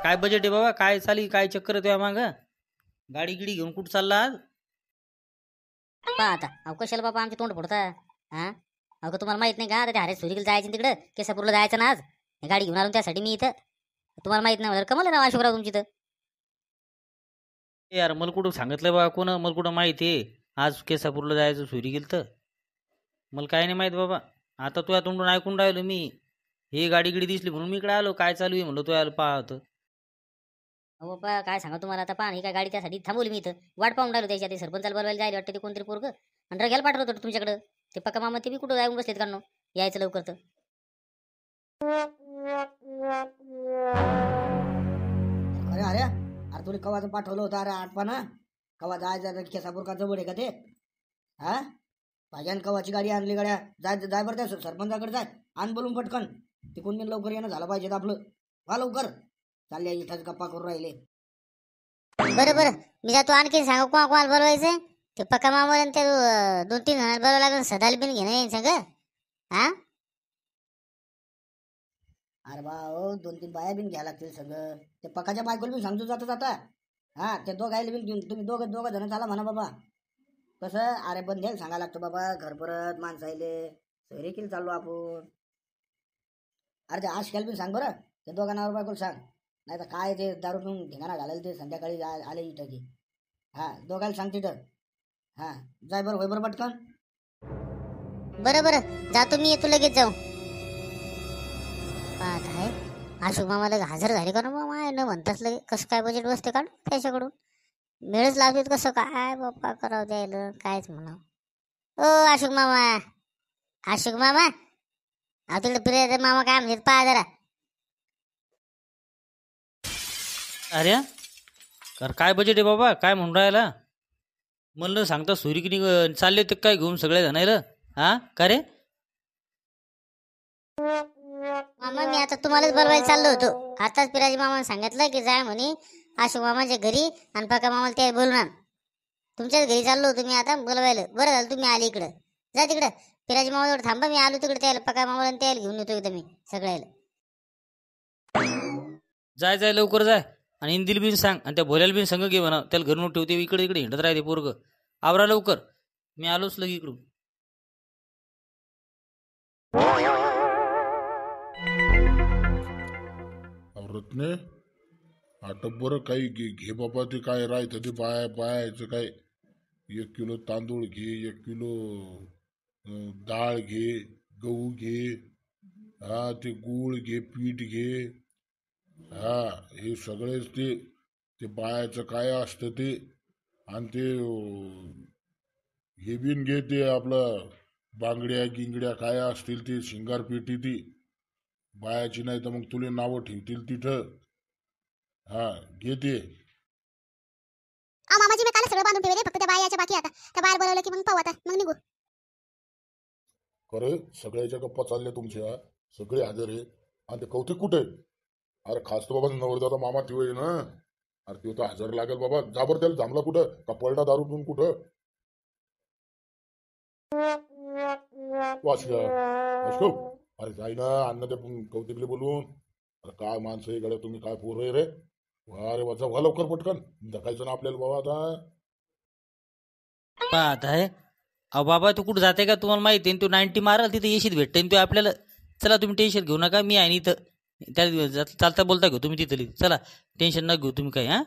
काय बजेट आहे बाबा? काय चाली? काय चक्कर आहे तुझ्या मागं? गाडी गिडी घेऊन कुठं चालला आज? पहा आता अहो कशाला बाबा आमचे तोंड फोडता? हा अहो का तुम्हाला माहित नाही का? आता ते हरेश सुरील जायचं तिकडं केसापूरला जायचं ना आज. हे गाडी घेऊन आलो त्यासाठी मी इथं. तुम्हाला माहित नाही कमल आहे ना अशोकराव तुमची तर. यार मला कुठं सांगितलं बाबा? कोण मला कुठं माहिती आहे आज केसापूरला जायचं सुरी गेलं तर? मला काय नाही माहित बाबा. आता तुझ्या तोंडून ऐकून राहिलो मी. हे गाडी गिडी दिसली म्हणून मी इकडे आलो. काय चालू आहे म्हणलं तुझ्या पाहत. अहो बाबा काय सांगा तुम्हाला आता पहा ही काय गाडी त्यासाठी थांबवली मी इथं. वाट पाहून राहिलो त्याच्या ते सरपंचाला बोलवायला जायला वाटतं ते कोणतरी पोरग आणि रग्याला पाठवलं होतं तुमच्याकडं. ते पक्का मामा ते बी कुठं जाऊन बसलेत काढणं यायचं लवकर तर. अरे अरे अरे तुला कवाचं पाठवलं होतं अरे आठपाना कवा जायचं केसापूर का जवळ आहे का ते? हा भाज्यान कवाची गाडी आणली गाड्या जाय जाय बरं त्या सरपंचाकडे जाय आण बोलून पटकन. तिकून मी लवकर येणं झालं पाहिजे आपलं. वा लवकर चालले इथंच गप्पा करून राहिले. बरं बरं मी जातो आणखी सांगू कोणाला बोलवायचं ते पक्का मामा ते 2-3 जणांना बोलावं लागेल सदाल बिन घेणं येईन सांग. हा अरे बा हो 2-3 बाया बिन घ्यायला लागतील सगळं. ते पकाच्या बायकोला बिन सांगतो जाता जाता. हा ते दोघायला बिन घेऊन तुम्ही दोघं जण चाला म्हणा बाबा. कसं अरे पण द्यायला सांगायला लागतं बाबा घर परत माणसायले सैरे केली चाललो आपण. अरे ते आशक्याला बिन सांग बरं ते दोघांनावर बायकोला सांग. नाही तर काय ते दारू पिऊन ठिकाणा घालायला ते संध्याकाळी आले इथं की. हा दोघायला सांग तिथं. हा जाय बरं होय बरं पटकन. बरं बरं जातो मी येतो लगेच जाऊ. पाहत आहे अशोक मामाला हजर झाले का ना मामा न म्हणताच लगे कसं काय बजेट बसते काढ त्याच्याकडून. मेळच लावतेत कसं काय बाप्पा करावं द्यायला कायच म्हणा. ओ अशोक मामा अशोक मामा अहो तिकडे फिरायचं मामा काय म्हणतात पहा जरा. अरे अरे काय बजेट आहे बाबा? काय म्हणून राहिला? मला सांगता सुरी की चालले ते काय घेऊन सगळे जणायला? हा का रे? मामा मी आता तुम्हालाच बोलवायला चाललो होतो. आताच पिराजी मामाने सांगितलं की जाय म्हणे अशोक मामाच्या घरी आणि पक्का मामाला ते बोलून आण. तुमच्याच घरी चाललो होतो मी आता बोलवायला. बरं झालं तुम्ही आले इकडं. जा तिकडं पिराजी मामाजवळ थांबा मी आलो तिकडे त्याला पक्का मामाला त्याला घेऊन येतो एकदा मी सगळ्याला. जाय जाय लवकर जाय आणि इंदिल बिन सांग आणि त्या भोल्याला बिन संग घे म्हणा. त्याला घरून ठेवते इकडे इकडे हिंडत राहते पोरग. आवरा लवकर मी आलोच लगे इकडून. रत्ने आटप बरं काही घे बाबा. ते काय राहायचं ते बायाचं काय 1 किलो तांदूळ घे 1 किलो डाळ घे गहू घे. हा ते गूळ घे पीठ घे. हा हे सगळेच ते बायाचं काय असतं ते. आणि ते हे बिन घे ते आपलं बांगड्या गिंगड्या काय असतील ते शिंगारपेटी ती बायाची. नाही तर मग तुला नावं ठेवतील तिथं. हा घे ते. मामाजी मी काल सगळं बांधून ठेवले फक्त त्या बायाच्या बाकी आता त्या बाहेर बोलवलं की मग पाहू आता मग निघू. खरं सगळ्याच्या गप्पा चालल्या तुमच्या सगळे हजर आहे आणि ते कौतिक कुठे? अरे खास तो बाबा नवरदादा मामा ठेवय ना. अरे तो तर हजर लागेल बाबा. जाबर त्याला थांबला कुठं का पलटा दारू पिऊन कुठं? अशोक अरे जाई ना अन्न ते कौतिकले बोलून. अरे काय माणसं आहे गड्या तुम्ही काय पोर आहे रे. अरे वाचा व्हा लवकर पटकन धकायचं ना आपल्याला बाबा आता. पाहत आहे अहो बाबा तू कुठं जाते का? तुम्हाला माहिती आहे तू 90 माराल तिथे येशीत भेटते तू आपल्याला. चला तुम्ही टेन्शन घेऊ नका मी आहे इथं. त्या चालता बोलता घेऊ तुम्ही तिथं. चला टेन्शन न घेऊ तुम्ही काय. हा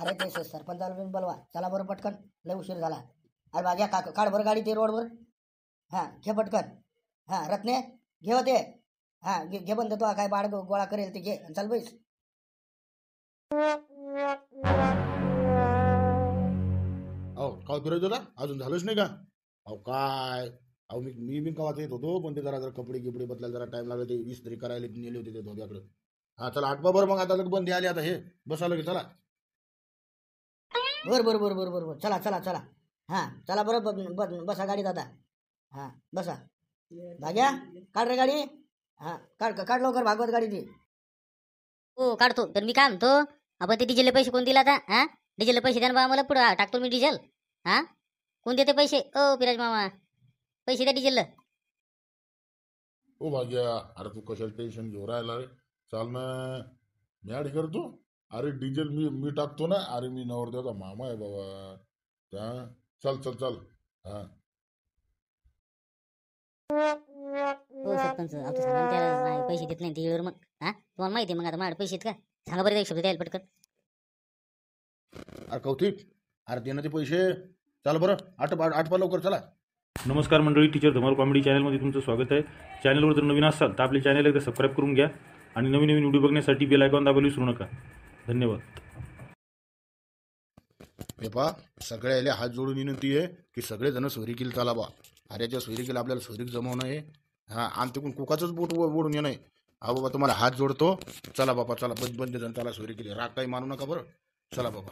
अरे ते सरपंचाला बिन बोलवा चला बरं पटकन लय उशीर झाला. अरे भाज्या काढ बरं गाडी ते रोडवर. हा घे पटकन. हा रत्ने घे होते. हा घे बंद तो काय बाळ गोळा करेल ते घे चल बैस. अहो काय करायचं ना अजून झालंच नाही का? अहो काय अहो मी बिन कवाच येत होतो पण ते जरा कपडे गिपडे बदलायला जरा टाइम लागला. ते इस्त्री करायला नेले होते ते धोब्याकडे. हा चला आठवा बरं मग आता बंदी आली आता. हे बसा लगे चला. बरं चला चला चला. हा चला बरं बसा गाडीत आता. हा बसा भाग्या काढ रे गाडी. हा काढ लवकर भागवत गाडी ती. हो काढतो. तर मी काय म्हणतो आपण ते डिझेलचे पैसे कोण दिला आता? हा डिझेलचे पैसे द्या ना मला पुढं टाकतो मी डिझेल. हा कोण देते पैसे? ओ पिराज मामा पैसे द्या डिझेलला. ओ भाग्या, अरे तू कशाला टेन्शन घेऊ राहिला रे? चाल ना, मी ॲड करतो. अरे डिझेल मी टाकतो ना. अरे मी नवरदेवाचा मामा आहे बाबा. हा, चल चल चल. हा, हो सरपंच, आता सांगा ना त्याला, नाही पैसे देत नाही ते वेळेवर मग. हा, तुम्हाला माहिती आहे मग आता माझ्याकडे पैसे आहेत का? सांगा बरं एक शब्द द्यायला पटकन. अरे कौतिक, अरे देणं ते पैसे. चला बरं, आठ लवकर चला. नमस्कार मंडळी, टीचर धमाल कॉमेडी चॅनलमध्ये तुमचं स्वागत आहे. चॅनलवर जर नवीन असाल तर आपल्या चॅनल एकदा सबस्क्राईब करून घ्या आणि नवीन नवीन व्हिडिओ बघण्यासाठी बेल आयकॉन दाबायला विसरू नका. धन्यवाद. हे पा, सगळ्याला हात जोडून विनंती आहे की सगळेजण सोयरीकीला चला बा. अरेच्या सोयरीकीला आपल्याला सोयरीक जमवणं आहे. हां, आणि तिकडून कुकाचंच बोट ओढून येणं आहे. हा बाबा, तुम्हाला हात जोडतो. चला बाबा, चला बंद जण चला सोयरीकीला. राग काही मानू नका बरं. चला बाबा.